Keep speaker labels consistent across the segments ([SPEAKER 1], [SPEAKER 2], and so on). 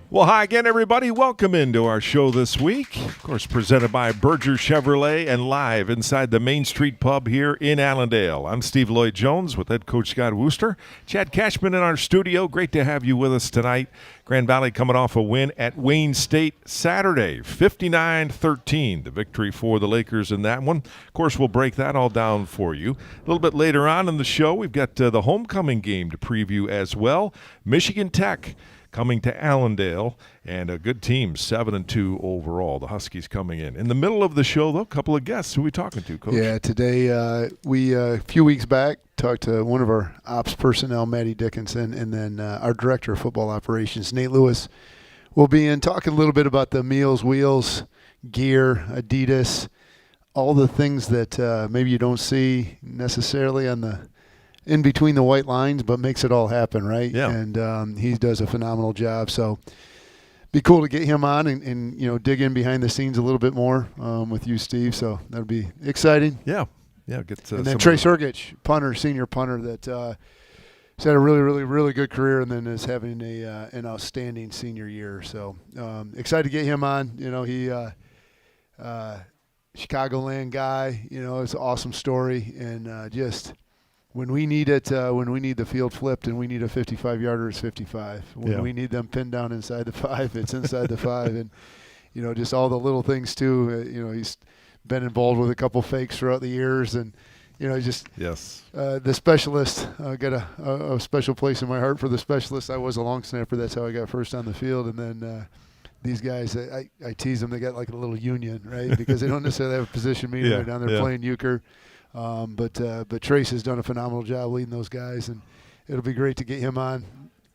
[SPEAKER 1] Well, hi again, everybody. Welcome into our show this week. Of course, presented by Berger Chevrolet and live inside the Main Street Pub here in Allendale. I'm Steve Lloyd-Jones with head coach Scott Wooster. Chad Cashman in our studio. Great to have you with us tonight. Grand Valley coming off a win at Wayne State Saturday, 59-13, the victory for the Lakers in that one. Of course, we'll break that all down for you. A little bit later on in the show, we've got the homecoming game to preview as well. Michigan Tech coming to Allendale, and a good team, 7-2 overall. The Huskies coming in. In the middle of the show, though, a couple of guests. Who are we talking to, Coach?
[SPEAKER 2] Yeah, today we a few weeks back talked to one of our ops personnel, Maddie Dickinson, and then our director of football operations, Nate Lewis. We'll be in talking a little bit about the meals, wheels, gear, Adidas, all the things that maybe you don't see necessarily on the in between the white lines, but makes it all happen, right?
[SPEAKER 1] Yeah.
[SPEAKER 2] And he does a phenomenal job. So be cool to get him on and dig in behind the scenes a little bit more with you, Steve. So that'll be exciting.
[SPEAKER 1] Yeah. Get
[SPEAKER 2] and then Trace Hergich, punter, senior punter that has had a really, really, really good career and then is having an outstanding senior year. So excited to get him on. He Chicagoland guy. It's an awesome story and just. When we need it, when we need the field flipped and we need a 55-yarder, it's 55. When we need them pinned down inside the 5, it's inside the 5. And, just all the little things, too. He's been involved with a couple fakes throughout the years. And,
[SPEAKER 1] Yes.
[SPEAKER 2] The specialist, got a special place in my heart for the specialist. I was a long snapper. That's how I got first on the field. And then these guys, I tease them. They got like a little union, right, because they don't necessarily have a position meeting. They're down there playing euchre. But Trace has done a phenomenal job leading those guys, and it'll be great to get him on,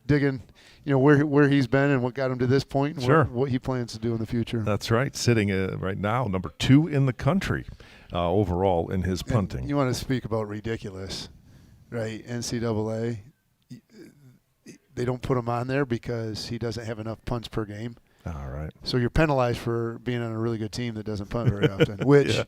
[SPEAKER 2] digging, where he's been and what got him to this point, and what he plans to do in the future.
[SPEAKER 1] That's right. Sitting right now, number 2 in the country overall in his punting.
[SPEAKER 2] And you want to speak about ridiculous, right? NCAA, they don't put him on there because he doesn't have enough punts per game.
[SPEAKER 1] All right.
[SPEAKER 2] So you're penalized for being on a really good team that doesn't punt very often, which –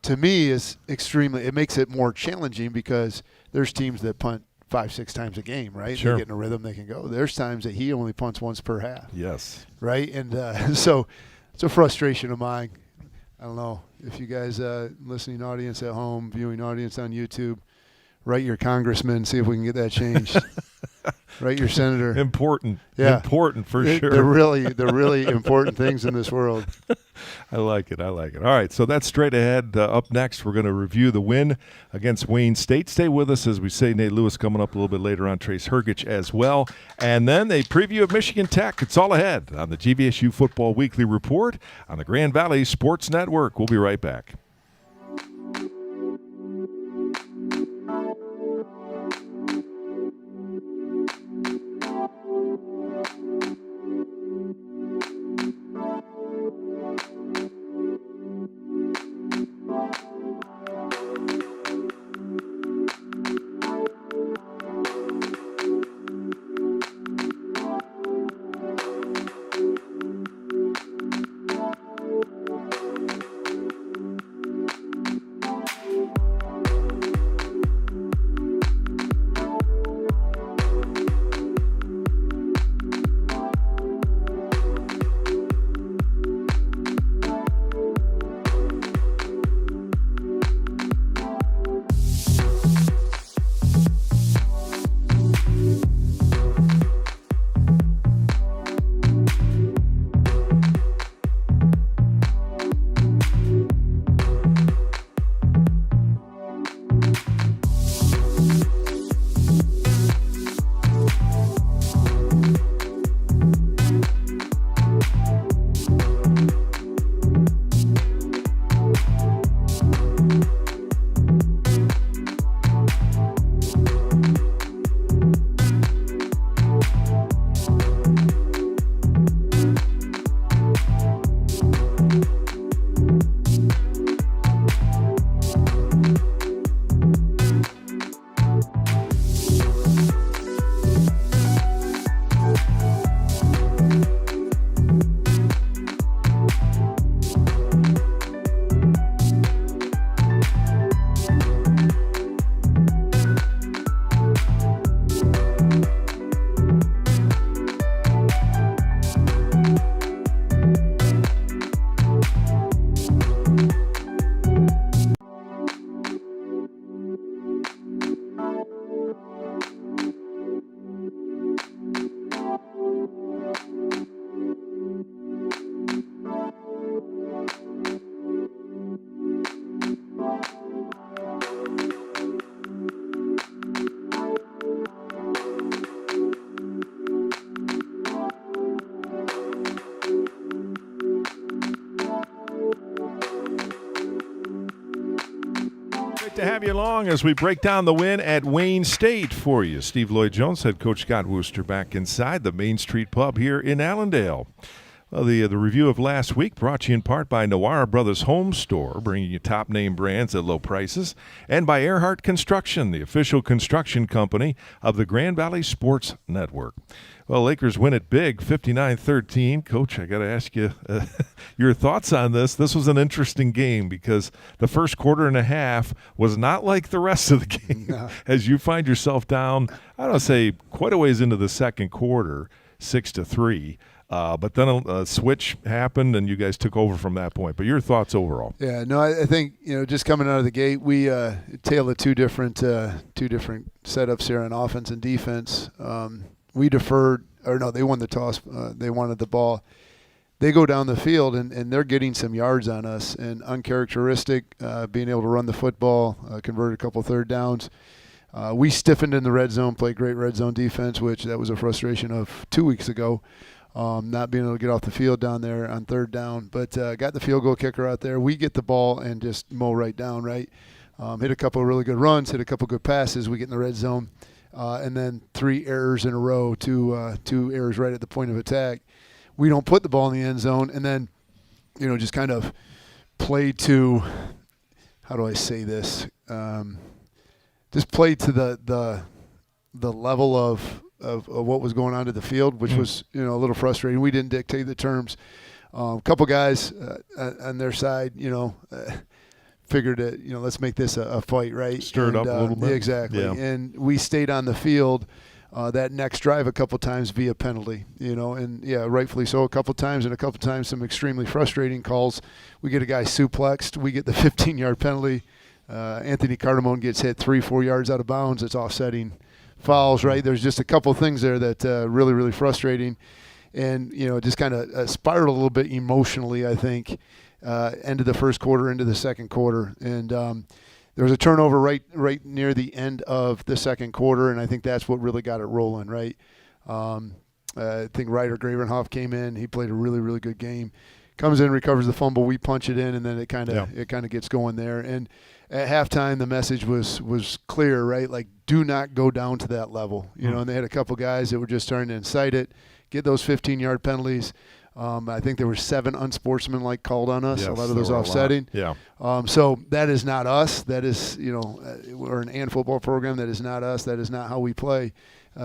[SPEAKER 2] to me, is extremely. It makes it more challenging because there's teams that punt 5-6 times a game, right?
[SPEAKER 1] Sure.
[SPEAKER 2] They get in a rhythm, they can go. There's times that he only punts once per half.
[SPEAKER 1] Yes.
[SPEAKER 2] Right, and so it's a frustration of mine. I don't know if you guys, listening audience at home, viewing audience on YouTube, write your congressman, see if we can get that changed. Write your senator.
[SPEAKER 1] Important.
[SPEAKER 2] Yeah.
[SPEAKER 1] Important for sure.
[SPEAKER 2] They're really important things in this world.
[SPEAKER 1] I like it. All right, so that's straight ahead. Up next, we're going to review the win against Wayne State. Stay with us as we say Nate Lewis coming up a little bit later on, Trace Hergich as well. And then a preview of Michigan Tech. It's all ahead on the GVSU Football Weekly Report on the Grand Valley Sports Network. We'll be right back. have you along as we break down the win at Wayne State for you. Steve Lloyd Jones, head coach Scott Wooster, back inside the Main Street Pub here in Allendale. Well, the review of last week brought to you in part by Nawara Brothers Home Store, bringing you top name brands at low prices, and by Earhart Construction, the official construction company of the Grand Valley Sports Network. Well, Lakers win it big, 59-13. Coach, I got to ask you your thoughts on this. This was an interesting game because the first quarter and a half was not like the rest of the game. No. As you find yourself down, I don't say quite a ways into the second quarter, 6-3. But then a switch happened, and you guys took over from that point. But your thoughts overall?
[SPEAKER 2] Yeah, no, I think just coming out of the gate, we tailored two different setups here on offense and defense. We deferred, or no, they won the toss. They wanted the ball. They go down the field, and they're getting some yards on us, and uncharacteristic, being able to run the football, converted a couple third downs. We stiffened in the red zone, played great red zone defense, which that was a frustration of 2 weeks ago. Not being able to get off the field down there on third down, but got the field goal kicker out there. We get the ball and just mow right down, right? Hit a couple of really good runs, hit a couple of good passes. We get in the red zone, and then 3 errors in a row, two errors right at the point of attack. We don't put the ball in the end zone, and then, just kind of play to, how do I say this? Just play to the level of what was going on to the field, which was a little frustrating. We didn't dictate the terms. A couple guys on their side, figured it. Let's make this a fight, right?
[SPEAKER 1] Stirred up a little bit.
[SPEAKER 2] Exactly. Yeah. And we stayed on the field that next drive a couple times via penalty. And rightfully so. A couple times, and a couple times some extremely frustrating calls. We get a guy suplexed. We get the 15-yard penalty. Anthony Cardamone gets hit 3-4 yards out of bounds. It's offsetting fouls, right? There's just a couple things there that really, really frustrating, and just kind of spiraled a little bit emotionally. I think end of the first quarter, into the second quarter, and there was a turnover right near the end of the second quarter, and I think that's what really got it rolling, right? I think Ryder Gravenhoff came in. He played a really, really good game. Comes in, recovers the fumble. We punch it in, and then it kind of gets going there. And at halftime, the message was clear, right? Like, do not go down to that level. And they had a couple guys that were just starting to incite it, get those 15-yard penalties. I think there were 7 unsportsmanlike called on us.
[SPEAKER 1] Yes,
[SPEAKER 2] a lot of those offsetting.
[SPEAKER 1] Yeah.
[SPEAKER 2] So that is not us. That is, we're an AND football program. That is not us. That is not how we play.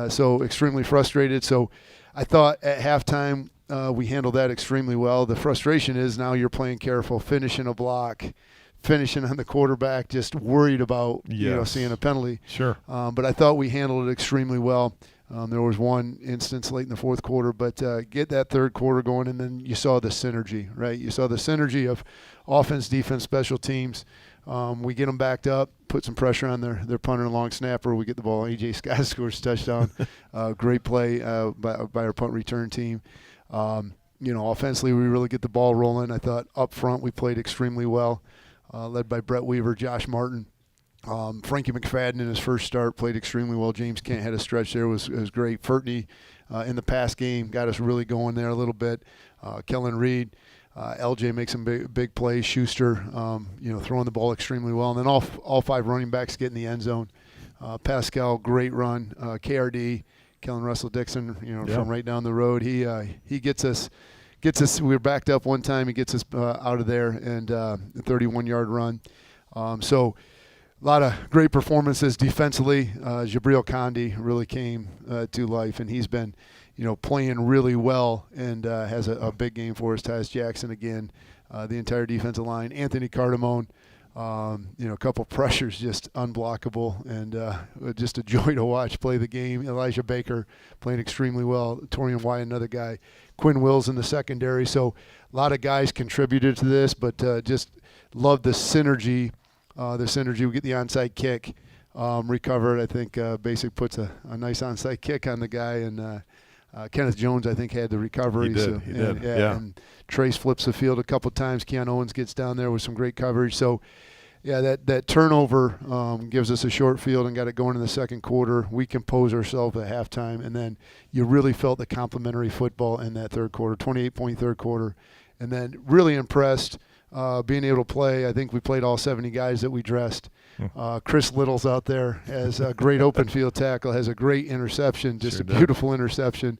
[SPEAKER 2] So extremely frustrated. So I thought at halftime we handled that extremely well. The frustration is now you're playing careful, finishing a block, finishing on the quarterback, just worried about seeing a penalty.
[SPEAKER 1] Sure.
[SPEAKER 2] But I thought we handled it extremely well. There was one instance late in the fourth quarter, but get that third quarter going, and then you saw the synergy, right? You saw the synergy of offense, defense, special teams. We get them backed up, put some pressure on their punter and long snapper. We get the ball. A.J. Scott scores a touchdown. Great play by our punt return team. Offensively, we really get the ball rolling. I thought up front we played extremely well, led by Brett Weaver, Josh Martin. Frankie McFadden in his first start played extremely well. James Kent had a stretch there, was great. Fertney in the pass game got us really going there a little bit. Kellen Reed, LJ makes some big plays. Schuster, throwing the ball extremely well. And then all 5 running backs get in the end zone. Pascal, great run. KRD, Kellen Russell Dixon, from right down the road. He gets us. We were backed up one time. He gets us out of there, and a 31-yard run. So a lot of great performances defensively. Jabril Kandi really came to life, and he's been, playing really well, and has a big game for us. Tyus Jackson again, the entire defensive line. Anthony Cardamone, a couple pressures just unblockable, and just a joy to watch play the game. Elijah Baker playing extremely well. Torian White, another guy. Quinn Wills in the secondary. So a lot of guys contributed to this, but just love the synergy. We get the onside kick recovered. I think Basic puts a nice onside kick on the guy, and Kenneth Jones, I think, had the recovery.
[SPEAKER 1] He did.
[SPEAKER 2] And Trace flips the field a couple times. Keon Owens gets down there with some great coverage. So, that turnover gives us a short field and got it going in the second quarter. We compose ourselves at halftime, and then you really felt the complementary football in that third quarter, 28-point third quarter. And then really impressed being able to play. I think we played all 70 guys that we dressed. Chris Little's out there, has a great open field tackle, has a great interception, just a beautiful interception.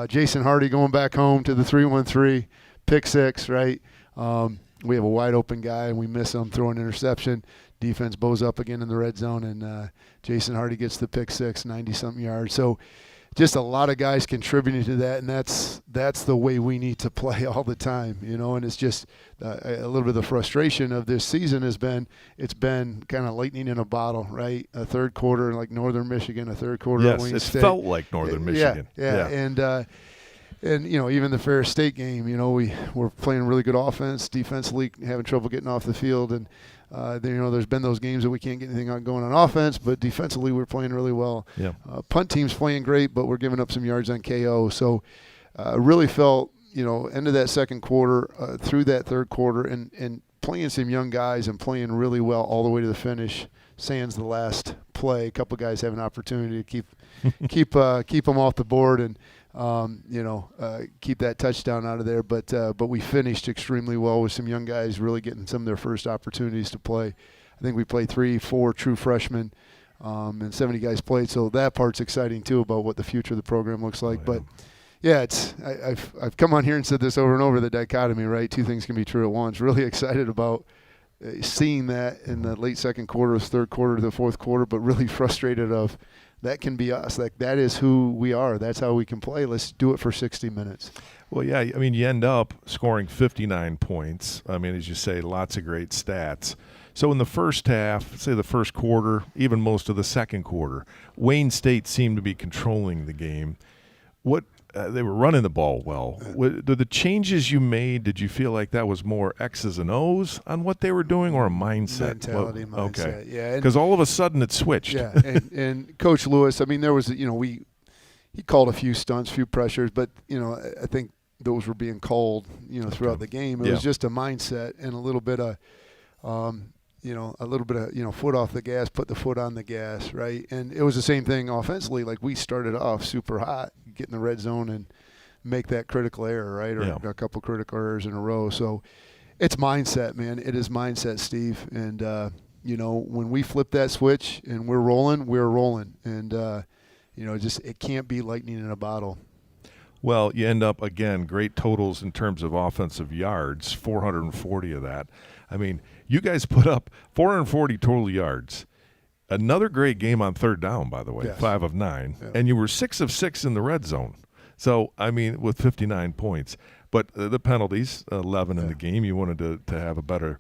[SPEAKER 2] Jason Hardy going back home to the 3-1-3, pick six, right? We have a wide open guy, and we miss him, throw an interception. Defense bows up again in the red zone, and Jason Hardy gets the pick six, 90-something yards. So just a lot of guys contributing to that, and that's the way we need to play all the time, and it's just a little bit of the frustration of this season it's been kind of lightning in a bottle, right? A third quarter like Northern Michigan, a third quarter at Wayne State.
[SPEAKER 1] Yes, it felt like Northern Michigan.
[SPEAKER 2] Yeah. And even the Ferris State game, we're playing really good offense, defensively having trouble getting off the field, and there's been those games that we can't get anything going on offense, but defensively we're playing really well.
[SPEAKER 1] Yeah.
[SPEAKER 2] Punt team's playing great, but we're giving up some yards on KO. So really felt, end of that second quarter, through that third quarter, and playing some young guys and playing really well all the way to the finish. Sans the last play, a couple guys have an opportunity to keep them off the board and keep that touchdown out of there. But we finished extremely well with some young guys really getting some of their first opportunities to play. I think we played 3-4 true freshmen, and 70 guys played. So that part's exciting too about what the future of the program looks like.
[SPEAKER 1] Oh,
[SPEAKER 2] But
[SPEAKER 1] yeah.
[SPEAKER 2] yeah, I've come on here and said this over and over, the dichotomy, right? Two things can be true at once. Really excited about seeing that in the late second quarter, third quarter to the fourth quarter, but really frustrated of that can be us. Like, that is who we are. That's how we can play. Let's do it for 60 minutes.
[SPEAKER 1] Well, yeah, I mean, you end up scoring 59 points. I mean, as you say, lots of great stats. So in the first half, say the first quarter, even most of the second quarter, Wayne State seemed to be controlling the game. They were running the ball well. The changes you made, did you feel like that was more X's and O's on what they were doing, or a mindset?
[SPEAKER 2] Mindset,
[SPEAKER 1] okay.
[SPEAKER 2] Yeah.
[SPEAKER 1] Because all of a sudden it switched.
[SPEAKER 2] Yeah, and Coach Lewis, I mean, there was, he called a few stunts, few pressures, but, I think those were being called, throughout the game. It was just a mindset and a little bit of, foot off the gas, put the foot on the gas, right? And it was the same thing offensively. Like, we started off super hot, get in the red zone and make that critical error, right? Or a couple critical errors in a row. So it's mindset, man. It is mindset, Steve. And, when we flip that switch and we're rolling. And, it can't be lightning in a bottle.
[SPEAKER 1] Well, you end up, again, great totals in terms of offensive yards, 440 of that. I mean, you guys put up 440 total yards. Another great game on third down, by the way,
[SPEAKER 2] yes.
[SPEAKER 1] 5 of 9.
[SPEAKER 2] Yeah.
[SPEAKER 1] And you were 6 of 6 in the red zone. So, I mean, with 59 points. But the penalties, 11 in the game, you wanted to have a better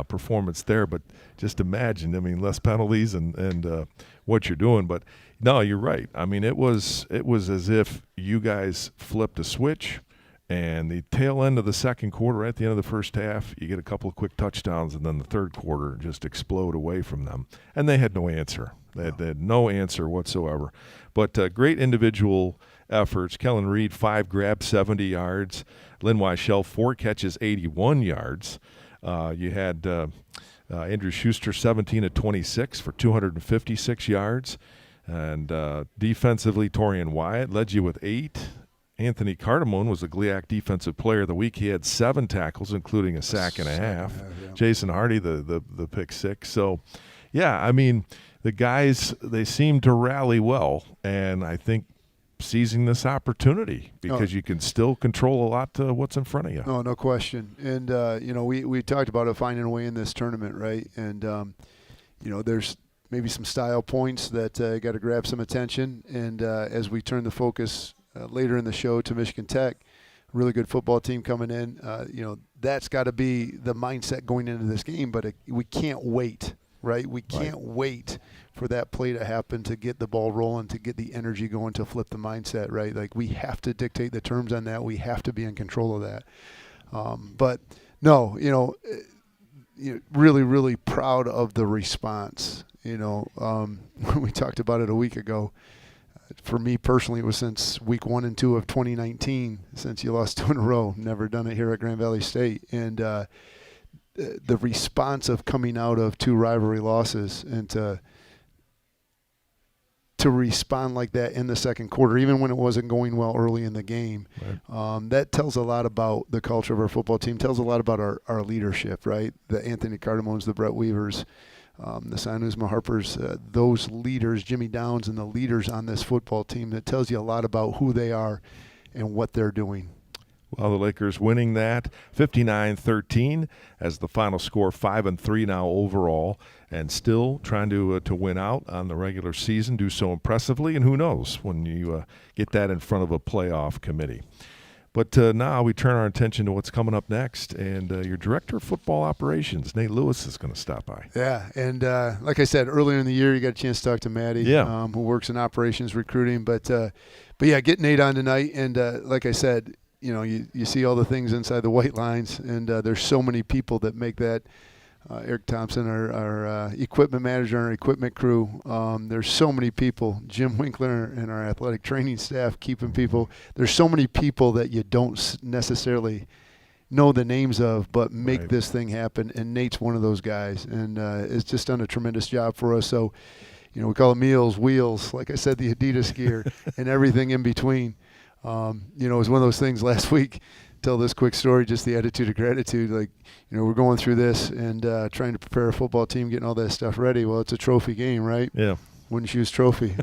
[SPEAKER 1] performance there. But just imagine, I mean, less penalties and what you're doing. But, no, you're right. I mean, it was as if you guys flipped a switch. And the tail end of the second quarter, at the end of the first half, you get a couple of quick touchdowns, and then the third quarter just explode away from them. And they had no answer. They had no answer whatsoever. But great individual efforts. Kellen Reed, 5 grabs, 70 yards. Lynn Weichel, 4 catches, 81 yards. You had Andrew Schuster, 17 of 26 for 256 yards. And defensively, Torian Wyatt led you with 8. Anthony Cardamone was the GLIAC Defensive Player of the Week. He had 7 tackles, including a sack and a half.
[SPEAKER 2] Yeah.
[SPEAKER 1] Jason Hardy, the pick 6. So, yeah, I mean, the guys, they seem to rally well, and I think seizing this opportunity because you can still control a lot to what's in front of you.
[SPEAKER 2] No question. And, we talked about it, finding a way in this tournament, right? And, there's maybe some style points that got to grab some attention. And as we turn the focus later in the show to Michigan Tech, really good football team coming in. That's got to be the mindset going into this game, but we can't wait, right? We can't wait for that play to happen, to get the ball rolling, to get the energy going, to flip the mindset, right? Like, we have to dictate the terms on that. We have to be in control of that. But no, really, really proud of the response. We talked about it a week ago. For me personally, it was since week 1 and 2 of 2019, since you lost 2 in a row. Never done it here at Grand Valley State. And the response of coming out of 2 rivalry losses and to to respond like that in the second quarter, even when it wasn't going well early in the game. Right. That tells a lot about the culture of our football team, tells a lot about our leadership, right? The Anthony Cardamones, the Brett Weavers, the Sanuzma Harpers, those leaders, Jimmy Downs and the leaders on this football team, that tells you a lot about who they are and what they're doing.
[SPEAKER 1] Well, the Lakers winning that 59-13 as the final score, 5-3 now overall, and still trying to win out on the regular season, do so impressively, and who knows when you get that in front of a playoff committee. But now we turn our attention to what's coming up next, and your director of football operations, Nate Lewis, is going to stop by.
[SPEAKER 2] Yeah, and like I said, earlier in the year, you got a chance to talk to Maddie, who works in operations recruiting. But yeah, get Nate on tonight, and like I said, you know, you see all the things inside the white lines, and there's so many people that make that. Eric Thompson, our equipment manager, and our equipment crew. There's so many people. Jim Winkler and our athletic training staff keeping people. There's so many people that you don't necessarily know the names of, but make this thing happen. And Nate's one of those guys, and it's just done a tremendous job for us. So, you know, we call it meals, wheels. Like I said, the Adidas gear and everything in between. You know, it was one of those things last week. Tell this quick story, just the attitude of gratitude. Like, you know, we're going through this and trying to prepare a football team, getting all that stuff ready. Well, it's a trophy game, right?
[SPEAKER 1] Yeah.
[SPEAKER 2] Wouldn't choose trophy.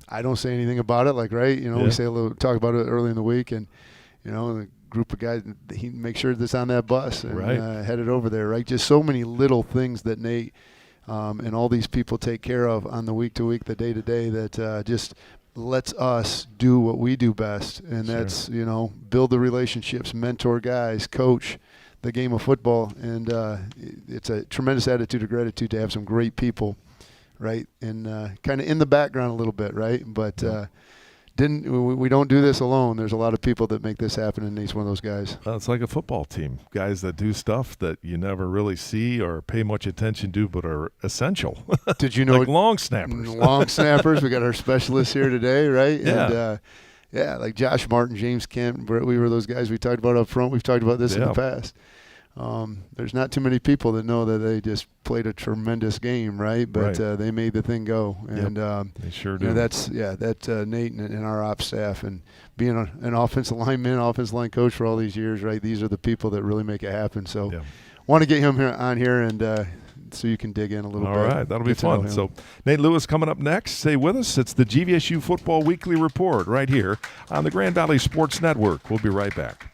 [SPEAKER 2] I don't say anything about it, like, right? You know, we say a little, talk about it early in the week, and, you know, the group of guys, he make sure that's on that bus and headed over there, right? Just so many little things that Nate and all these people take care of on the week-to-week, the day-to-day, that just – lets us do what we do best, and that's, you know, build the relationships, mentor guys, coach the game of football, and it's a tremendous attitude of gratitude to have some great people, right, and kind of in the background a little bit, right, but we don't do this alone. There's a lot of people that make this happen, and Nate's one of those guys.
[SPEAKER 1] Well, it's like a football team, guys that do stuff that you never really see or pay much attention to, but are essential.
[SPEAKER 2] Did you know?
[SPEAKER 1] Like long snappers.
[SPEAKER 2] Long snappers. We got our specialists here today, right?
[SPEAKER 1] Yeah.
[SPEAKER 2] And like Josh Martin, James Kent, Brett Weaver, those guys we talked about up front. We've talked about this in the past. There's not too many people that know that they just played a tremendous game, right? But they made the thing go, and
[SPEAKER 1] they sure do.
[SPEAKER 2] You know, that's Nate and our ops staff, and being an offensive lineman, offensive line coach for all these years, right? These are the people that really make it happen. So, want to get him on here, and so you can dig in a little bit.
[SPEAKER 1] All right, that'll be fun. So, Nate Lewis coming up next. Stay with us. It's the GVSU Football Weekly Report right here on the Grand Valley Sports Network. We'll be right back.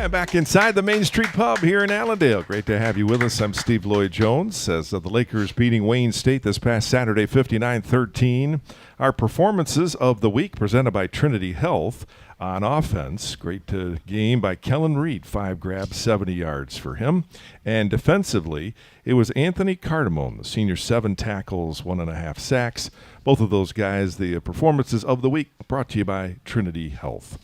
[SPEAKER 1] And back inside the Main Street Pub here in Allendale. Great to have you with us. I'm Steve Lloyd Jones. As the Lakers beating Wayne State this past Saturday, 59-13. Our performances of the week presented by Trinity Health. On offense, great game by Kellen Reed, 5 grabs, 70 yards for him. And defensively, it was Anthony Cardamone, the senior, 7 tackles, 1.5 sacks. Both of those guys, the performances of the week, brought to you by Trinity Health.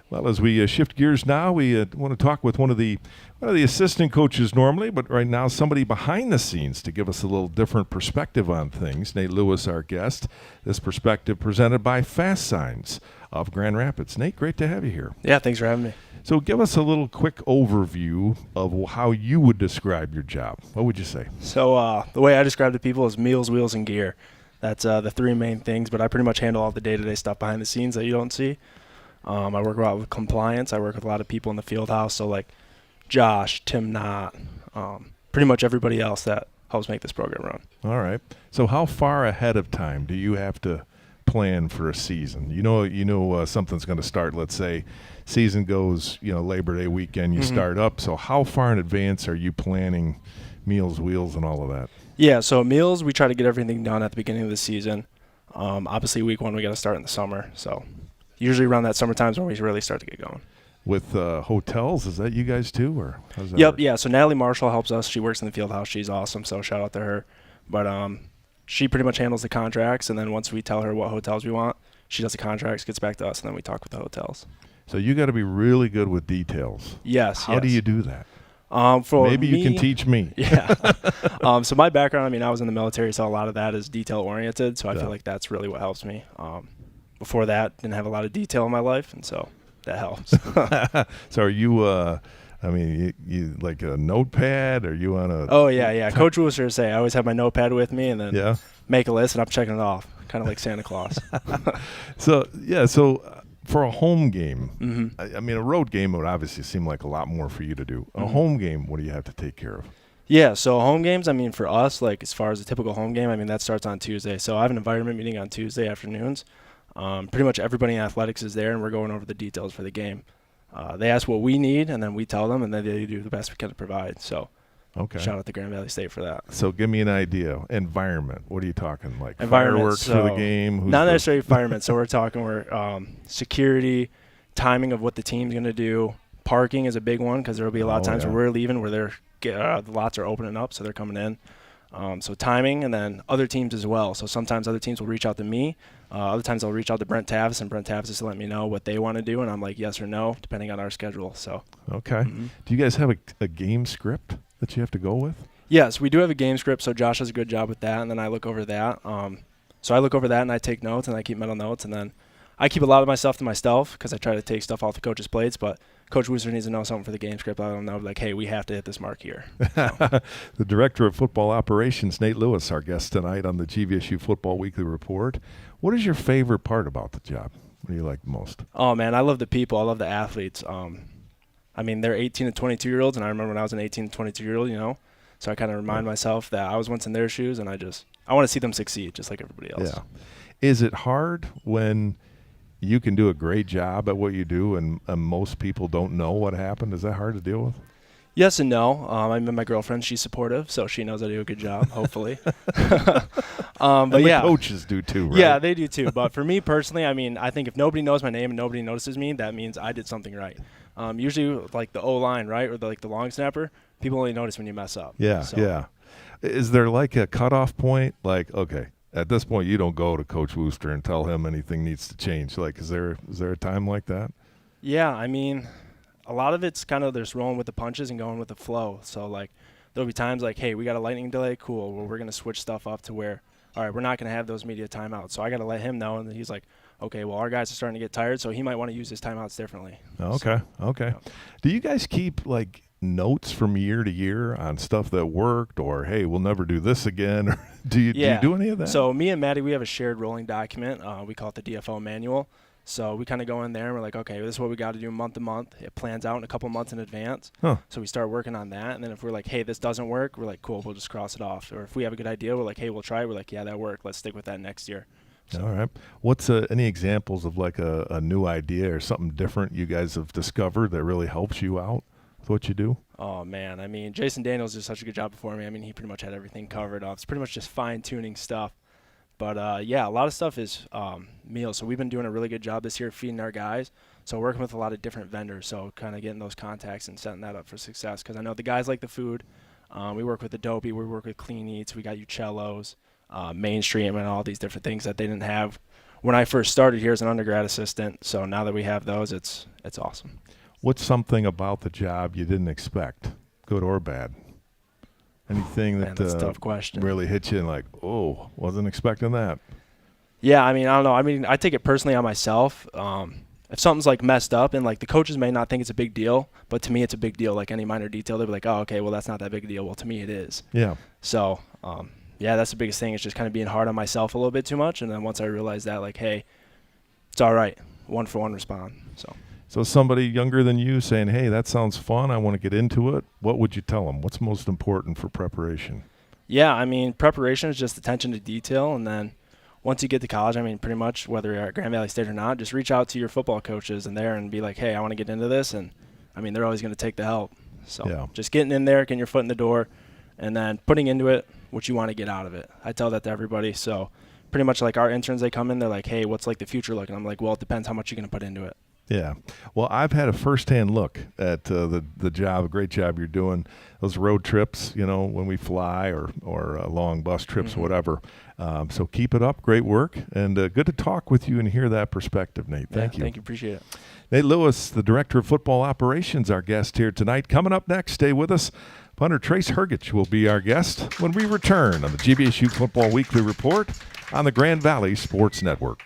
[SPEAKER 1] Well, as we shift gears now, we want to talk with one of the assistant coaches normally, but right now somebody behind the scenes to give us a little different perspective on things. Nate Lewis, our guest. This perspective presented by Fast Signs of Grand Rapids. Nate, great to have you here.
[SPEAKER 3] Yeah, thanks for having me.
[SPEAKER 1] So give us a little quick overview of how you would describe your job. What would you say?
[SPEAKER 3] So the way I describe to people is meals, wheels, and gear. That's the 3 main things, but I pretty much handle all the day-to-day stuff behind the scenes that you don't see. I work a lot with compliance. I work with a lot of people in the field house, so like Josh, Tim Knott, pretty much everybody else that helps make this program run. All
[SPEAKER 1] right. So how far ahead of time do you have to plan for a season? You know something's going to start. Let's say season goes, Labor Day weekend, you start up. So how far in advance are you planning meals, wheels, and all of that?
[SPEAKER 3] Yeah, so meals, we try to get everything done at the beginning of the season. Obviously, week 1, we got to start in the summer. So usually around that summertime is when we really start to get going.
[SPEAKER 1] With hotels, is that you guys too, or how does that
[SPEAKER 3] Yep,
[SPEAKER 1] work?
[SPEAKER 3] yeah. So Natalie Marshall helps us. She works in the field house. She's awesome, so shout out to her. But she pretty much handles the contracts, and then once we tell her what hotels we want, she does the contracts, gets back to us, and then we talk with the hotels.
[SPEAKER 1] So you got to be really good with details.
[SPEAKER 3] Yes.
[SPEAKER 1] How do you do that?
[SPEAKER 3] Maybe
[SPEAKER 1] you can teach me.
[SPEAKER 3] Yeah. So my background, I was in the military, so a lot of that is detail-oriented, so I feel like that's really what helps me. Before that, didn't have a lot of detail in my life, and so that helps.
[SPEAKER 1] So are you you like a notepad? Or you on a...
[SPEAKER 3] Oh, yeah. Coach Wooster say I always have my notepad with me and then make a list, and I'm checking it off, kind of like Santa Claus.
[SPEAKER 1] So for a home game, a road game would obviously seem like a lot more for you to do. A home game, what do you have to take care of?
[SPEAKER 3] Yeah, so home games, for us, like as far as a typical home game, that starts on Tuesday. So I have an environment meeting on Tuesday afternoons. Pretty much everybody in athletics is there, and we're going over the details for the game. They ask what we need, and then we tell them, and then they do the best we can to provide. So shout out to Grand Valley State for that.
[SPEAKER 1] So give me an idea. Environment, what are you talking? Like
[SPEAKER 3] fireworks
[SPEAKER 1] for the game?
[SPEAKER 3] Not necessarily firemen. So we're talking security, timing of what the team's going to do. Parking is a big one because there will be a lot of times where we're leaving where the lots are opening up, so they're coming in. So timing, and then other teams as well. So sometimes other teams will reach out to me. Other times they'll reach out to Brent Tavis, and Brent Tavis is to let me know what they want to do, and I'm like yes or no, depending on our schedule. So
[SPEAKER 1] okay. Do you guys have a game script that you have to go with?
[SPEAKER 3] Yes, we do have a game script, so Josh does a good job with that, and then I look over that. So I look over that, and I take notes, and I keep mental notes, and then I keep a lot of my stuff to myself because I try to take stuff off the coaches' plates, but Coach Wooster needs to know something for the game script. I don't know, like, hey, we have to hit this mark here. So.
[SPEAKER 1] The Director of Football Operations, Nate Lewis, our guest tonight on the GVSU Football Weekly Report. What is your favorite part about the job? What do you like most?
[SPEAKER 3] Oh, man, I love the people. I love the athletes. They're 18 to 22-year-olds, and I remember when I was an 18 to 22-year-old, so I kind of remind myself that I was once in their shoes, and I want to see them succeed just like everybody else.
[SPEAKER 1] Yeah. Is it hard when you can do a great job at what you do and most people don't know what happened? Is that hard to deal with?
[SPEAKER 3] Yes and no. I'm my girlfriend. She's supportive, so she knows I do a good job, hopefully. But
[SPEAKER 1] the coaches do too, right?
[SPEAKER 3] Yeah, they do too. But for me personally, I think if nobody knows my name and nobody notices me, that means I did something right. Usually, like the O-line, right, or the long snapper, people only notice when you mess up.
[SPEAKER 1] Yeah, yeah. Is there like a cutoff point? Like, okay, at this point, you don't go to Coach Wooster and tell him anything needs to change. Like, is there a time like that?
[SPEAKER 3] Yeah, a lot of it's kind of just rolling with the punches and going with the flow. So, there'll be times like, hey, we got a lightning delay, cool. Well, we're going to switch stuff up to where, all right, we're not going to have those media timeouts. So I got to let him know, and he's like, okay, well, our guys are starting to get tired, so he might want to use his timeouts differently.
[SPEAKER 1] Okay.
[SPEAKER 3] Yeah.
[SPEAKER 1] Do you guys keep, notes from year to year on stuff that worked, or, hey, we'll never do this again? Or do you do any of that?
[SPEAKER 3] So me and Maddie, we have a shared rolling document. We call it the DFO manual. So we kind of go in there and we're like, okay, this is what we got to do month to month. It plans out in a couple months in advance. So we start working on that. And then if we're like, hey, this doesn't work, we're like, cool, we'll just cross it off. Or if we have a good idea, we're like, hey, we'll try it. We're like, yeah, that worked. Let's stick with that next year. So.
[SPEAKER 1] All right. What's any examples of like a new idea or something different you guys have discovered that really helps you out with what you do?
[SPEAKER 3] Oh, man. I mean, Jason Daniels did such a good job before me. I mean, he pretty much had everything covered off. It's pretty much just fine-tuning stuff. But, yeah, a lot of stuff is meals. So we've been doing a really good job this year feeding our guys. So working with a lot of different vendors. So kind of getting those contacts and setting that up for success. Because I know the guys like the food. We work with Adobe. We work with Clean Eats. We got Uccello's, Mainstream, and all these different things that they didn't have when I first started here as an undergrad assistant. So now that we have those, it's awesome.
[SPEAKER 1] What's something about the job you didn't expect, good or bad? Anything that
[SPEAKER 3] that's a tough question.
[SPEAKER 1] Really hit you and like, oh, wasn't expecting that?
[SPEAKER 3] Yeah, I mean, I don't know. I mean, I take it personally on myself. If something's like messed up, and like the coaches may not think it's a big deal, but to me it's a big deal. Like any minor detail, they'll be like, oh, okay, well that's not that big a deal. Well, to me it is.
[SPEAKER 1] Yeah.
[SPEAKER 3] So, yeah, that's the biggest thing. It's just kind of being hard on myself a little bit too much. And then once I realized that, like, hey, it's all right. 1-for-1 respond.
[SPEAKER 1] So somebody younger than you saying, hey, that sounds fun, I want to get into it, what would you tell them? What's most important for preparation?
[SPEAKER 3] Yeah, I mean, preparation is just attention to detail. And then once you get to college, I mean, pretty much whether you're at Grand Valley State or not, just reach out to your football coaches and there and be like, hey, I want to get into this. And, I mean, they're always going to take the help. So just getting in there, getting your foot in the door, and then putting into it what you want to get out of it. I tell that to everybody. So pretty much like our interns, they come in, they're like, hey, what's like the future look? And I'm like, well, it depends how much you're going to put into it.
[SPEAKER 1] Yeah. Well, I've had a firsthand look at the job, a great job you're doing, those road trips, you know, when we fly or long bus trips, whatever. So keep it up. Great work. And good to talk with you and hear that perspective, Nate. Thank you.
[SPEAKER 3] Thank you. Appreciate it.
[SPEAKER 1] Nate Lewis, the Director of Football Operations, our guest here tonight. Coming up next, stay with us. Punter Trace Hergich will be our guest when we return on the GVSU Football Weekly Report on the Grand Valley Sports Network.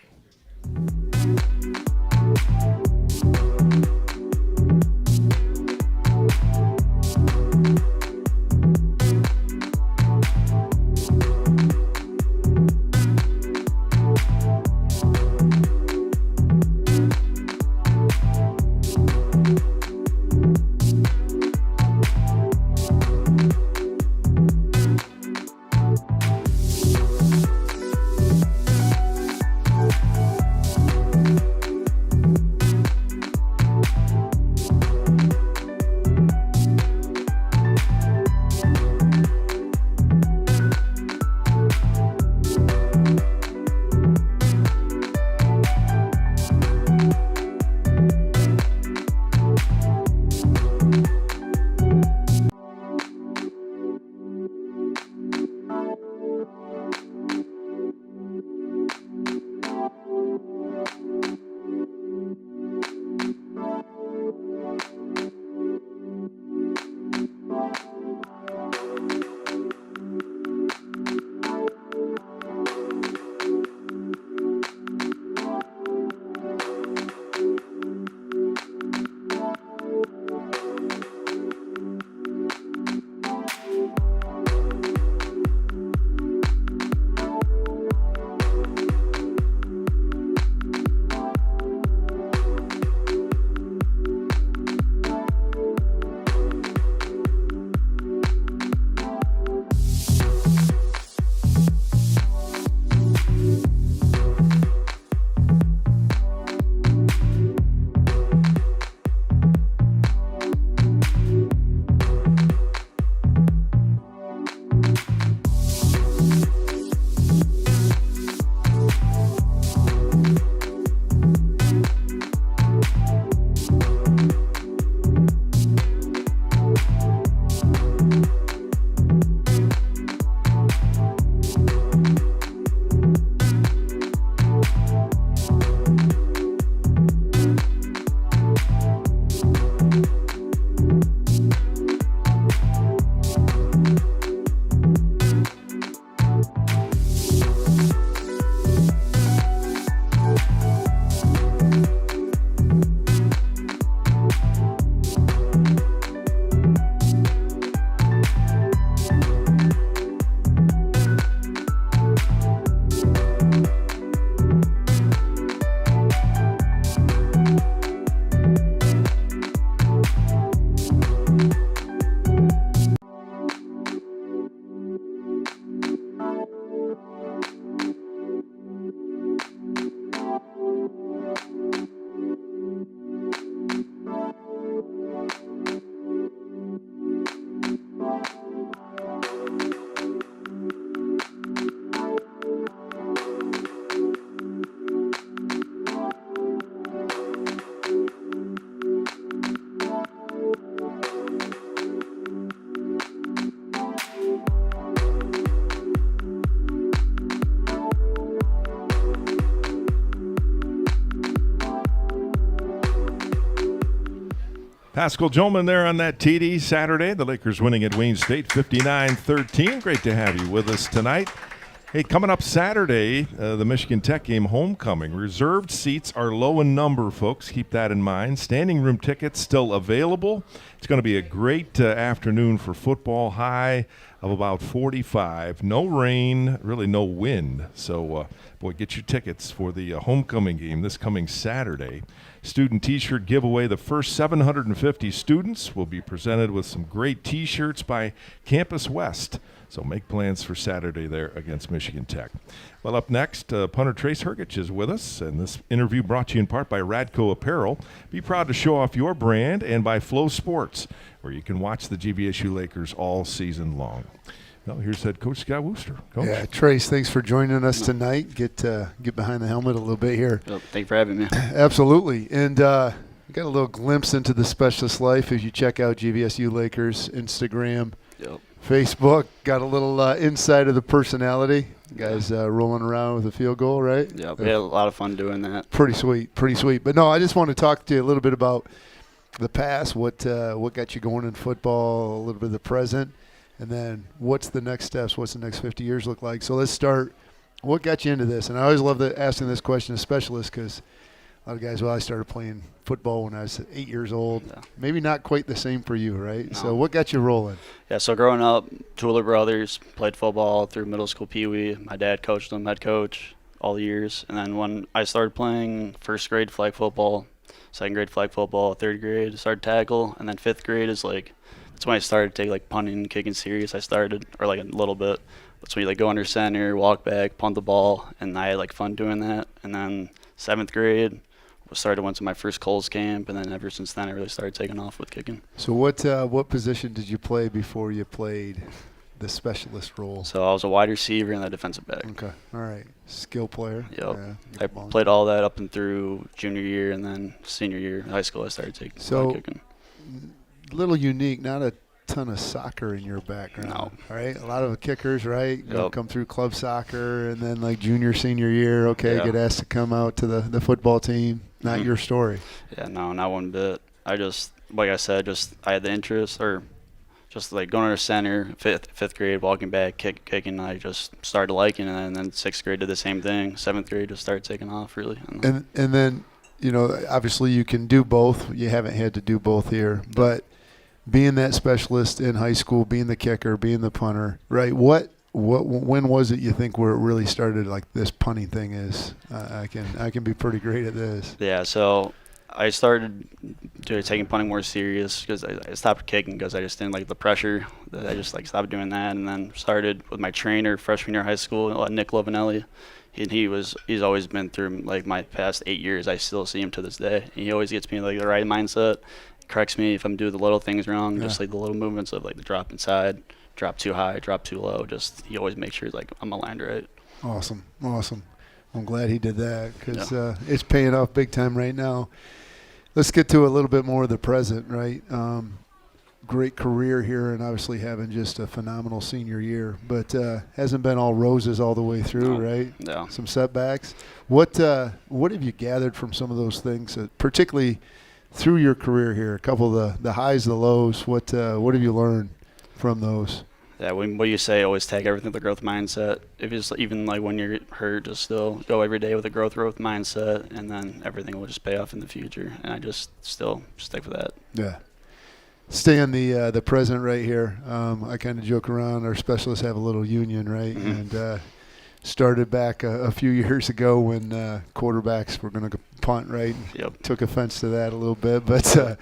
[SPEAKER 1] Pascal Jolman there on that TD Saturday. The Lakers winning at Wayne State 59-13. Great to have you with us tonight. Hey, coming up Saturday, the Michigan Tech game homecoming. Reserved seats are low in number, folks. Keep that in mind. Standing room tickets still available. It's going to be a great afternoon for football. High of about 45. No rain, really no wind. So, boy, get your tickets for the homecoming game this coming Saturday. Student T-shirt giveaway. The first 750 students will be presented with some great T-shirts by Campus West. So make plans for Saturday there against Michigan Tech. Well, up next, punter Trace Hergich is with us, and this interview brought to you in part by Radco Apparel. Be proud to show off your brand, and by Flow Sports, where you can watch the GVSU Lakers all season long. Well, here's head coach Scott Wooster. Coach.
[SPEAKER 2] Yeah, Trace, thanks for joining us tonight. Get behind the helmet a little bit here.
[SPEAKER 4] Well, thank you for having me.
[SPEAKER 2] Absolutely. And we got a little glimpse into the specialist life as you check out GVSU Lakers Instagram, Facebook. Got a little insight of the personality. Guys rolling around with a field goal, right?
[SPEAKER 4] Yeah, we had a lot of fun doing that.
[SPEAKER 2] Pretty sweet. But no, I just want to talk to you a little bit about the past, what got you going in football, a little bit of the present. And then what's the next steps? What's the next 50 years look like? So let's start. What got you into this? And I always love asking this question to specialists because a lot of guys, I started playing football when I was 8 years old. Yeah. Maybe not quite the same for you, right? No. So what got you rolling?
[SPEAKER 4] Yeah, so growing up, two older brothers, played football through middle school peewee. My dad coached them, head coach, all the years. And then when I started playing first grade flag football, second grade flag football, third grade started tackle, and then fifth grade is that's when I started to take punting and kicking serious. I started, or a little bit. That's when you go under center, walk back, punt the ball, and I had fun doing that. And then seventh grade, went to my first Coles camp, and then ever since then I really started taking off with kicking.
[SPEAKER 2] So what position did you play before you played the specialist role?
[SPEAKER 4] So I was a wide receiver and a defensive back.
[SPEAKER 2] Okay, all right. Skill player.
[SPEAKER 4] Yep. Yeah, I played all that up and through junior year, and then senior year high school I started taking kicking.
[SPEAKER 2] Little unique, not a ton of soccer in your background.
[SPEAKER 4] No.
[SPEAKER 2] All right, a lot of kickers, right? Come through club soccer, and then junior, senior year, get asked to come out to the football team. Not your story.
[SPEAKER 4] Yeah, no, not one bit. I just, like I said, I had the interest, or just going under center, fifth grade, walking back, kicking. I just started liking it, and then sixth grade did the same thing. Seventh grade just started taking off, really.
[SPEAKER 2] And then, obviously you can do both. You haven't had to do both here, but being that specialist in high school, being the kicker, being the punter, right? When was it you think where it really started? This punting thing is, I can be pretty great at this.
[SPEAKER 4] Yeah, so I started taking punting more serious because I stopped kicking because I just didn't like the pressure. I just stopped doing that, and then started with my trainer freshman year of high school, Nick Lovinelli. He's always been through my past 8 years. I still see him to this day. He always gets me in the right mindset. Corrects me if I'm doing the little things wrong, just the little movements of the drop inside, drop too high, drop too low. Just he always makes sure I'm aligned right.
[SPEAKER 2] Awesome. I'm glad he did that because it's paying off big time right now. Let's get to a little bit more of the present, right? Great career here, and obviously having just a phenomenal senior year, but hasn't been all roses all the way through, right?
[SPEAKER 4] Yeah.
[SPEAKER 2] Some setbacks. What have you gathered from some of those things, particularly through your career here? A couple of the highs, the lows. What have you learned from those?
[SPEAKER 4] Yeah, what you say, always take everything with a growth mindset. If it's even when you're hurt, just still go every day with a growth mindset, and then everything will just pay off in the future. And I just still stick with that.
[SPEAKER 2] Yeah. Stay on the present right here. I kind of joke around. Our specialists have a little union, right? Mm-hmm. And started back a few years ago when quarterbacks were going to punt, right?
[SPEAKER 4] Yep.
[SPEAKER 2] Took offense to that a little bit, but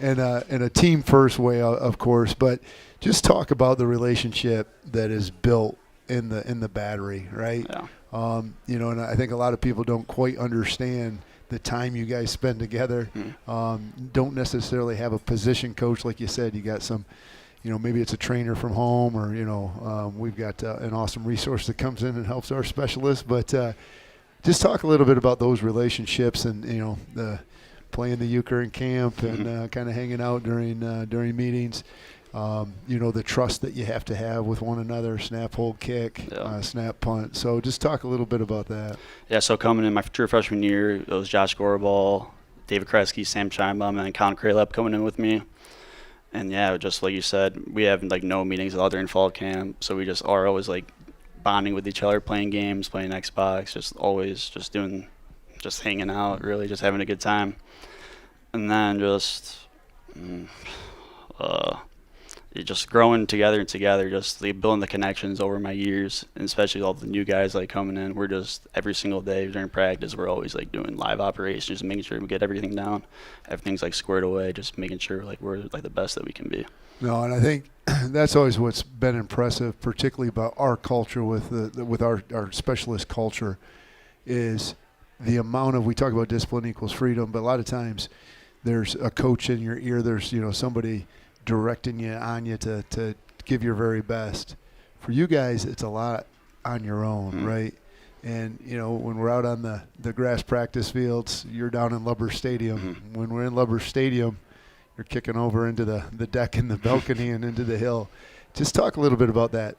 [SPEAKER 2] in a team first way, of course. But just talk about the relationship that is built in the battery, right?
[SPEAKER 4] Yeah.
[SPEAKER 2] And I think a lot of people don't quite understand the time you guys spend together. Don't necessarily have a position coach, like you said. You got some, maybe it's a trainer from home, or we've got an awesome resource that comes in and helps our specialists. But just talk a little bit about those relationships and the playing the euchre in camp and kind of hanging out during meetings. The trust that you have to have with one another, snap, hold, kick, snap, punt. So just talk a little bit about that.
[SPEAKER 4] Yeah, so coming in my true freshman year, it was Josh Gorball, David Kresge, Sam Chinebaum, and then Colin Kralep coming in with me. And yeah, just like you said, we have like no meetings out during fall camp, so we just are always like bonding with each other, playing games, playing Xbox, just always just hanging out, really just having a good time. And then just growing together, just like building the connections over my years, and especially all the new guys like coming in. We're just every single day during practice, we're always like doing live operations, just making sure we get everything down, everything's like squared away, just making sure like we're like the best that we can be.
[SPEAKER 2] No, and I think that's always what's been impressive, particularly about our culture with our specialist culture, is the amount of, we talk about discipline equals freedom, but a lot of times there's a coach in your ear, there's somebody directing you on you to give your very best. For you guys, it's a lot on your own, right? And when we're out on the grass practice fields, you're down in Lubber Stadium. When we're in Lubber Stadium, you're kicking over into the deck and the balcony and into the hill. Just talk a little bit about that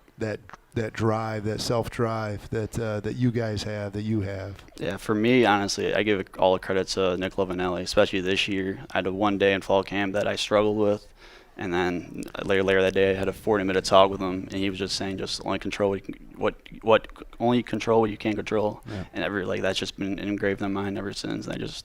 [SPEAKER 2] drive, that self-drive that you guys have, that you have.
[SPEAKER 4] Yeah, for me, honestly, I give all the credit to Nick Lavanelli, especially this year. I had one day in fall camp that I struggled with, and then later that day I had a 40-minute talk with him, and he was just saying just only control only control what you can control. Yeah. And that's just been engraved in my mind ever since. And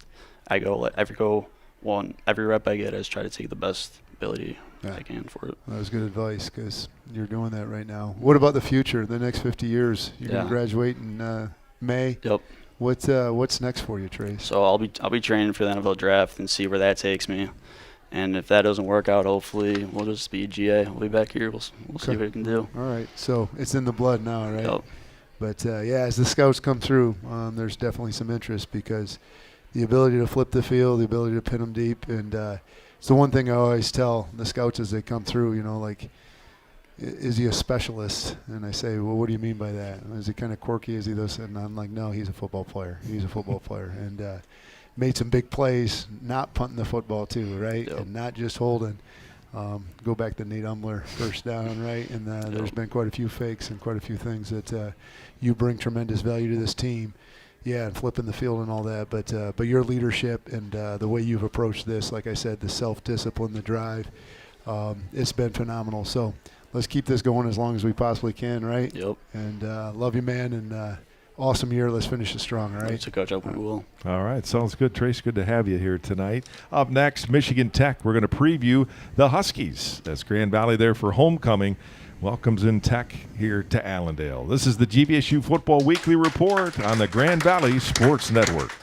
[SPEAKER 4] every rep I get, I just try to take the best ability I can for it.
[SPEAKER 2] That was good advice, because you're doing that right now. What about the future, the next 50 years? You're going to graduate in May.
[SPEAKER 4] Yep.
[SPEAKER 2] What's next for you, Trace?
[SPEAKER 4] So I'll be training for the NFL draft and see where that takes me. And if that doesn't work out, hopefully we'll just be GA. We'll be back here. We'll see what we can do.
[SPEAKER 2] All right. So it's in the blood now, right?
[SPEAKER 4] Yep.
[SPEAKER 2] But, as the scouts come through, there's definitely some interest, because the ability to flip the field, the ability to pin them deep, and it's the one thing I always tell the scouts as they come through, like, is he a specialist? And I say, well, what do you mean by that? Is he kind of quirky? Is he this? And I'm like, no, he's a football player. He's a football player. And made some big plays, not punting the football too, right?
[SPEAKER 4] Yep.
[SPEAKER 2] And not just holding. Go back to Nate Umler, first down, right? And there's been quite a few fakes and quite a few things that you bring tremendous value to this team. Yeah, and flipping the field and all that, but your leadership and the way you've approached this, like I said, the self-discipline, the drive, it's been phenomenal. So let's keep this going as long as we possibly can, right?
[SPEAKER 4] Yep.
[SPEAKER 2] And love you, man, and awesome year. Let's finish it strong, all right?
[SPEAKER 4] Thanks, Coach. I hope we will.
[SPEAKER 1] All right. Sounds good, Trace. Good to have you here tonight. Up next, Michigan Tech. We're going to preview the Huskies. That's Grand Valley there for homecoming. Welcomes in Tech here to Allendale. This is the GVSU Football Weekly Report on the Grand Valley Sports Network.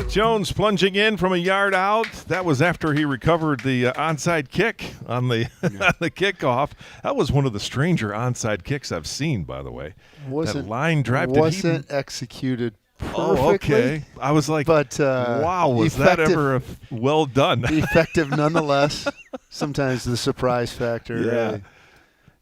[SPEAKER 1] Kenneth Jones plunging in from a yard out. That was after he recovered the onside kick on the on the kickoff. That was one of the stranger onside kicks I've seen, by the way. That line drive
[SPEAKER 2] wasn't executed perfectly.
[SPEAKER 1] Oh, okay. I was like,
[SPEAKER 2] but
[SPEAKER 1] wow, was that ever well done?
[SPEAKER 2] Effective nonetheless. Sometimes the surprise factor.
[SPEAKER 1] Yeah.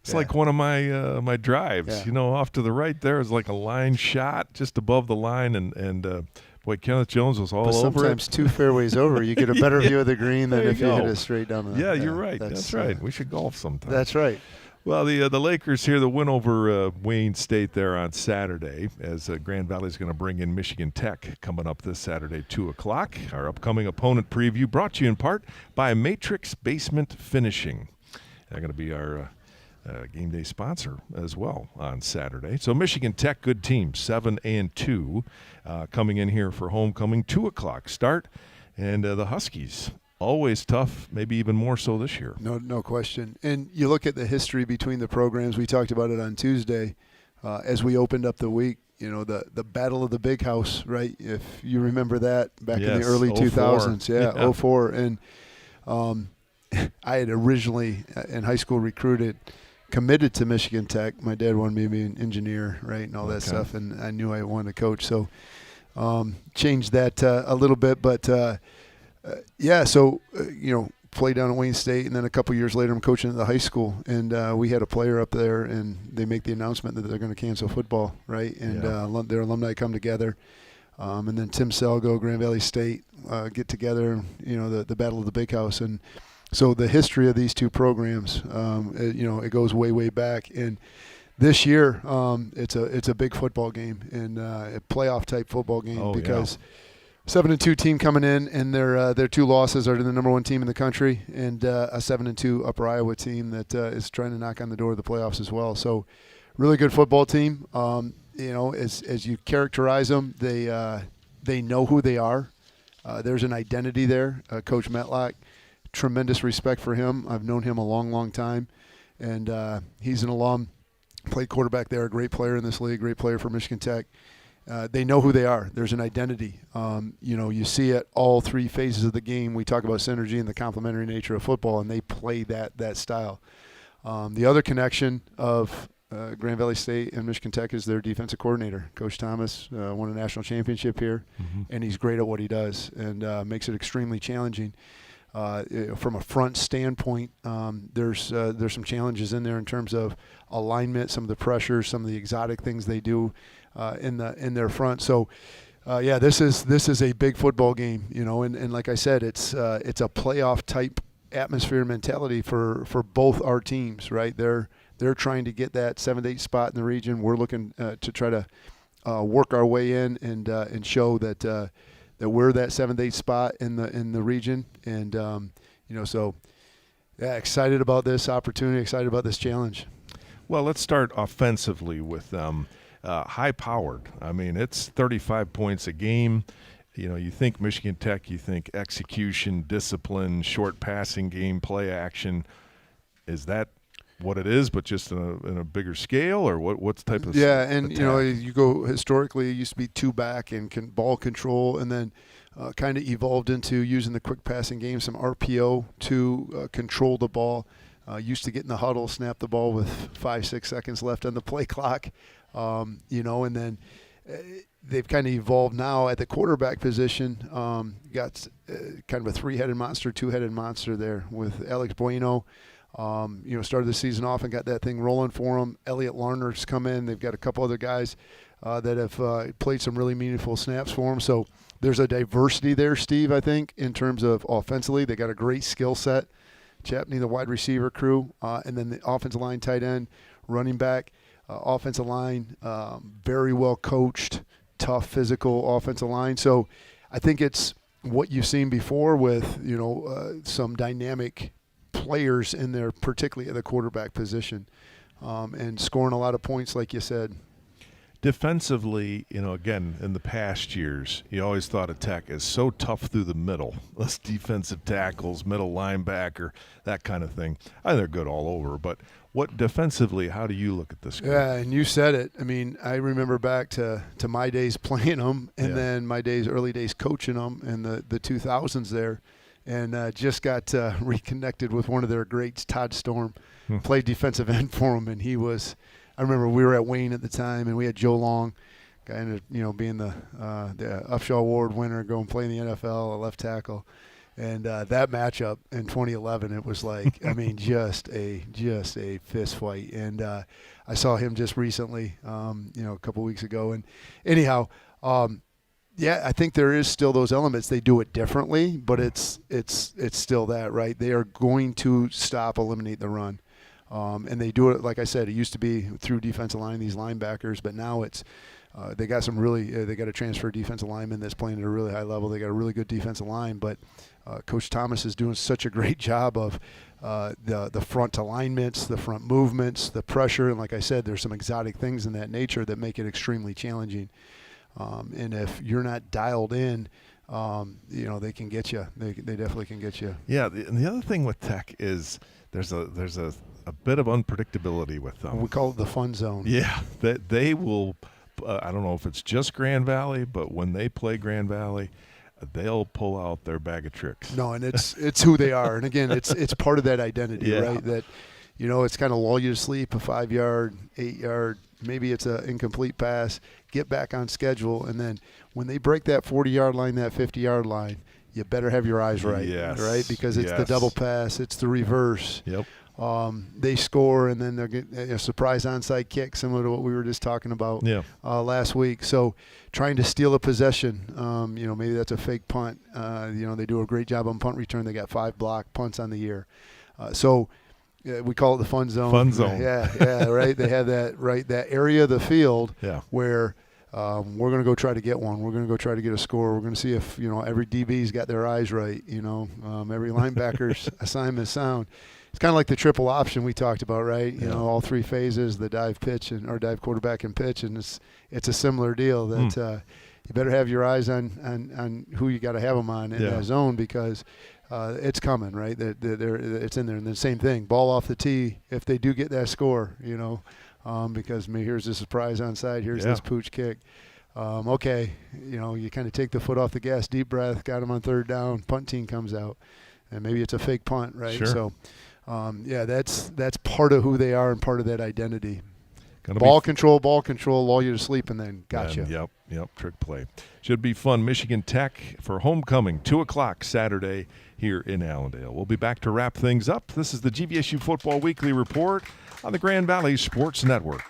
[SPEAKER 1] It's like one of my my drives, off to the right there is like a line shot just above the line, and boy, Kenneth Jones was all over it.
[SPEAKER 2] Sometimes 2 fairways over, you get a better view of the green than if you hit it straight down the.
[SPEAKER 1] Yeah, you're right. That's right. We should golf sometime.
[SPEAKER 2] That's right.
[SPEAKER 1] Well, the Lakers here, the win over Wayne State there on Saturday, as Grand Valley's going to bring in Michigan Tech coming up this Saturday, 2 o'clock. Our upcoming opponent preview brought to you in part by Matrix Basement Finishing. They're going to be our game day sponsor as well on Saturday. So Michigan Tech, good team, 7-2, coming in here for homecoming, 2 o'clock start. And the Huskies, always tough, maybe even more so this year.
[SPEAKER 2] No question. And you look at the history between the programs. We talked about it on Tuesday as we opened up the week. The Battle of the Big House, right? If you remember that back in the early 2000s. Yeah, 04. And I had originally in high school committed to Michigan Tech. My dad wanted me to be an engineer, right, and all that stuff, and I knew I wanted to coach. So changed that a little bit. But, played down at Wayne State, and then a couple years later I'm coaching at the high school, and we had a player up there, and they make the announcement that they're going to cancel football, right, and their alumni come together. And then Tim Selgo, Grand Valley State get together, the Battle of the Big House. And so the history of these two programs, it goes way, way back. And this year, it's a big football game and a playoff type football game because 7-2 team coming in, and their 2 losses are to the number 1 team in the country, and a 7-2 Upper Iowa team that is trying to knock on the door of the playoffs as well. So, really good football team. As you characterize them, they know who they are. There's an identity there. Coach Metlock. Tremendous respect for him. I've known him a long, long time, and he's an alum. Played quarterback there, a great player in this league, great player for Michigan Tech. They know who they are. There's an identity. You see it all 3 phases of the game. We talk about synergy and the complementary nature of football, and they play that style. The other connection of Grand Valley State and Michigan Tech is their defensive coordinator. Coach Thomas won a national championship here, and he's great at what he does and makes it extremely challenging. From a front standpoint, there's some challenges in there in terms of alignment, some of the pressures, some of the exotic things they do in their front. So, this is a big football game, and like I said, it's a playoff type atmosphere mentality for both our teams, right? They're trying to get that 7-8 spot in the region. We're looking to try to work our way in and show that we're that 7th-8th spot in the region, and excited about this opportunity, excited about this challenge.
[SPEAKER 1] Well, let's start offensively with high-powered. I mean, it's 35 points a game. You think Michigan Tech, you think execution, discipline, short passing game, play action. Is that what it is, but just in a bigger scale, or what's type of
[SPEAKER 2] and
[SPEAKER 1] attack?
[SPEAKER 2] You go historically, it used to be 2 back and ball control, and then kind of evolved into using the quick passing game, some RPO to control the ball. Used to get in the huddle, snap the ball with 5-6 seconds left on the play clock, and then they've kind of evolved now at the quarterback position. Got kind of a 3-headed monster, 2-headed monster there with Alex Bueno. Started the season off and got that thing rolling for them. Elliot Larner's come in. They've got a couple other guys that have played some really meaningful snaps for them. So there's a diversity there, Steve, I think, in terms of offensively. They got a great skill set. Chapney, the wide receiver crew, and then the offensive line, tight end, running back, offensive line, very well coached, tough, physical offensive line. So I think it's what you've seen before with, some dynamic players in there, particularly at the quarterback position, and scoring a lot of points, like you said.
[SPEAKER 1] defensively, again, in the past years, you always thought of Tech as so tough through the middle. Less defensive tackles, middle linebacker, that kind of thing. I think they're good all over, but what defensively, how do you look at this group?
[SPEAKER 2] Yeah, and you said it. I mean, I remember back to my days playing them, and then my early days coaching them in the 2000s there, and just got reconnected with one of their greats, Todd Storm, played defensive end for him, and he was – I remember we were at Wayne at the time, and we had Joe Long, guy ended up, being the Upshaw Award winner, going play in the NFL, a left tackle. And that matchup in 2011, it was like, I mean, just a fist fight. And I saw him just recently, a couple weeks ago. And anyhow, I think there is still those elements. They do it differently, but it's still that, right? They are going to eliminate the run. And they do it, like I said, it used to be through defensive line, these linebackers, but now it's they got some really they got a transfer defensive lineman that's playing at a really high level. They got a really good defensive line, but Coach Thomas is doing such a great job of the front alignments, the front movements, the pressure, and like I said, there's some exotic things in that nature that make it extremely challenging. And if you're not dialed in, they can get you. They definitely can get you.
[SPEAKER 1] Yeah, and the other thing with Tech is there's a bit of unpredictability with them.
[SPEAKER 2] We call it the fun zone.
[SPEAKER 1] Yeah, they will. I don't know if it's just Grand Valley, but when they play Grand Valley, they'll pull out their bag of tricks.
[SPEAKER 2] No, and it's who they are. And again, it's part of that identity, right? That it's kind of lull you to sleep, a 5-yard, 8-yard, maybe it's an incomplete pass, get back on schedule, and then when they break that 40-yard line, that 50-yard line, you better have your eyes right, right? Because it's the double pass, it's the reverse.
[SPEAKER 1] Yep.
[SPEAKER 2] They score, and then they're getting a surprise onside kick, similar to what we were just talking about last week. So trying to steal a possession, maybe that's a fake punt. They do a great job on punt return. They got 5 block punts on the year. We call it the fun zone.
[SPEAKER 1] Fun zone.
[SPEAKER 2] Yeah, right. They have that, right, that area of the field where we're going to go try to get one. We're going to go try to get a score. We're going to see if, every DB's got their eyes right, every linebacker's assignment is sound. It's kind of like the triple option we talked about, right? All 3 phases, the dive pitch or dive quarterback and pitch, and it's a similar deal that you better have your eyes on who you got to have them on in that zone because it's coming, right? It's in there. And the same thing, ball off the tee if they do get that score, because here's the surprise onside, here's this pooch kick. You kind of take the foot off the gas, deep breath, got them on 3rd down, punt team comes out, and maybe it's a fake punt, right?
[SPEAKER 1] Sure.
[SPEAKER 2] So. That's part of who they are and part of that identity. Ball control, lull you to sleep, and then gotcha.
[SPEAKER 1] Yep, trick play. Should be fun. Michigan Tech for homecoming, 2 o'clock Saturday here in Allendale. We'll be back to wrap things up. This is the GVSU Football Weekly Report on the Grand Valley Sports Network.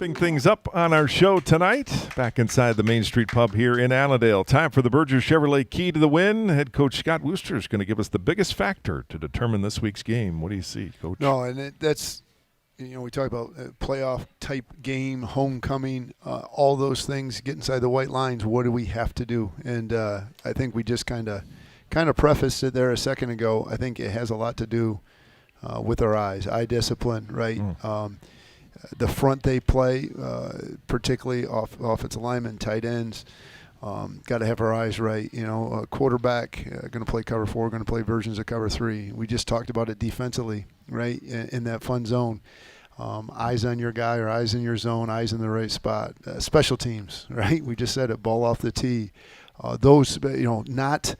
[SPEAKER 1] Wrapping things up on our show tonight, back inside the Main Street Pub here in Allendale. Time for the Berger Chevrolet Key to the Win. Head coach Scott Wooster is going to give us the biggest factor to determine this week's game. What do you see, Coach?
[SPEAKER 2] No, and that's, we talk about playoff type game, homecoming, all those things. Get inside the white lines. What do we have to do? And I think we just kind of prefaced it there a second ago. I think it has a lot to do with our eyes, eye discipline, right? The front they play, particularly offensive linemen, tight ends, got to have our eyes right. Quarterback going to play cover 4, going to play versions of cover 3. We just talked about it defensively, right, in that fun zone. Eyes on your guy or eyes in your zone, eyes in the right spot. Special teams, right? We just said it, ball off the tee. Those, not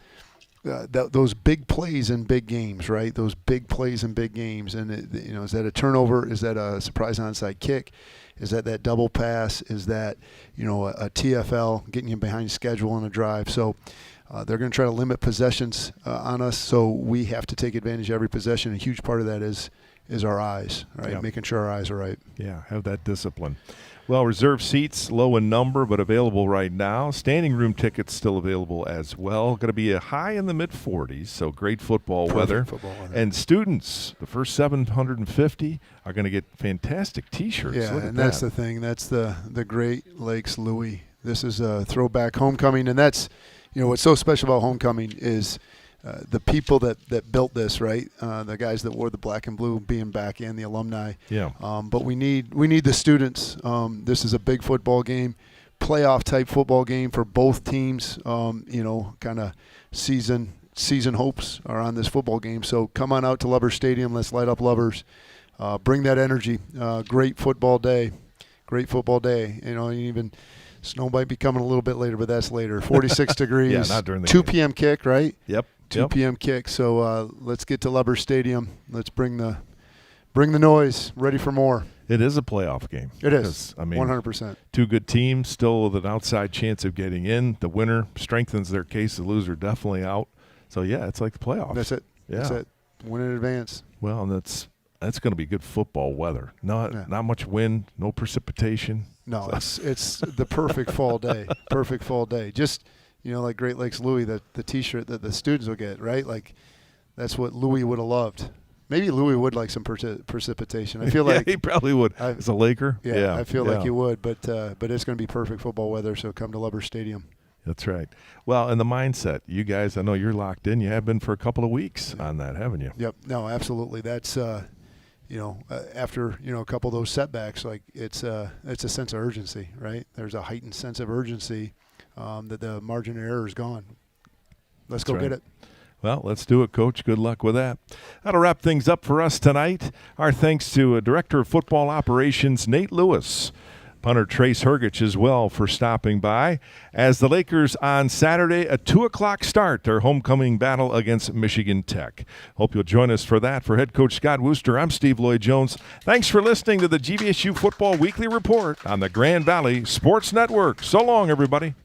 [SPEAKER 2] those big plays in big games, right? Those big plays in big games. And, is that a turnover? Is that a surprise onside kick? Is that double pass? Is that, a TFL, getting you behind schedule on a drive? So they're going to try to limit possessions on us, so we have to take advantage of every possession. A huge part of that is our eyes, right?
[SPEAKER 1] Yep.
[SPEAKER 2] Making sure our eyes are right.
[SPEAKER 1] Yeah, have that discipline. Well, reserved seats, low in number, but available right now. Standing room tickets still available as well. Going to be a high in the mid-40s, so great football weather. And students, the first 750, are going to get fantastic T-shirts.
[SPEAKER 2] Yeah, and that's the thing. That's the Great Lakes Louis. This is a throwback homecoming, and that's, what's so special about homecoming is the people that built this, right? The guys that wore the black and blue being back in, the alumni.
[SPEAKER 1] Yeah.
[SPEAKER 2] But we need the students. This is a big football game, playoff type football game for both teams. Kind of season hopes are on this football game. So come on out to Lubbers Stadium. Let's light up Lubbers. Bring that energy. Great football day. Great football day. Even snow might be coming a little bit later, but that's later. 46 degrees.
[SPEAKER 1] Yeah, not during the
[SPEAKER 2] 2
[SPEAKER 1] game.
[SPEAKER 2] p.m. kick, right?
[SPEAKER 1] Yep.
[SPEAKER 2] 2 p.m. kick. So let's get to Lubbers Stadium. Let's bring the noise. Ready for more.
[SPEAKER 1] It is a playoff game.
[SPEAKER 2] It is.
[SPEAKER 1] 100%. Two good teams, still with an outside chance of getting in. The winner strengthens their case. The loser definitely out. So, yeah, it's like the playoffs.
[SPEAKER 2] That's it.
[SPEAKER 1] Yeah.
[SPEAKER 2] That's it. Win in advance.
[SPEAKER 1] Well, and that's going to be good football weather. Not much wind, no precipitation.
[SPEAKER 2] No, it's the perfect fall day. Perfect fall day. Just, like Great Lakes Louis, the T-shirt that the students will get, right? Like, that's what Louis would have loved. Maybe Louis would like some precipitation. I feel like
[SPEAKER 1] he probably would. As a Laker,
[SPEAKER 2] yeah, I feel like he would. But it's going to be perfect football weather. So come to Lubbers Stadium.
[SPEAKER 1] That's right. Well, and the mindset, you guys, I know you're locked in. You have been for a couple of weeks on that, haven't you?
[SPEAKER 2] Yep. No, absolutely. That's after a couple of those setbacks, like it's a sense of urgency, right? There's a heightened sense of urgency that the margin of error is gone. Let's go get it.
[SPEAKER 1] Well, let's do it, Coach. Good luck with that. That'll wrap things up for us tonight. Our thanks to Director of Football Operations, Nate Lewis. Punter Trace Hergich as well for stopping by. As the Lakers on Saturday, a 2 o'clock start, their homecoming battle against Michigan Tech. Hope you'll join us for that. For head coach Scott Wooster, I'm Steve Lloyd Jones. Thanks for listening to the GVSU Football Weekly Report on the Grand Valley Sports Network. So long, everybody.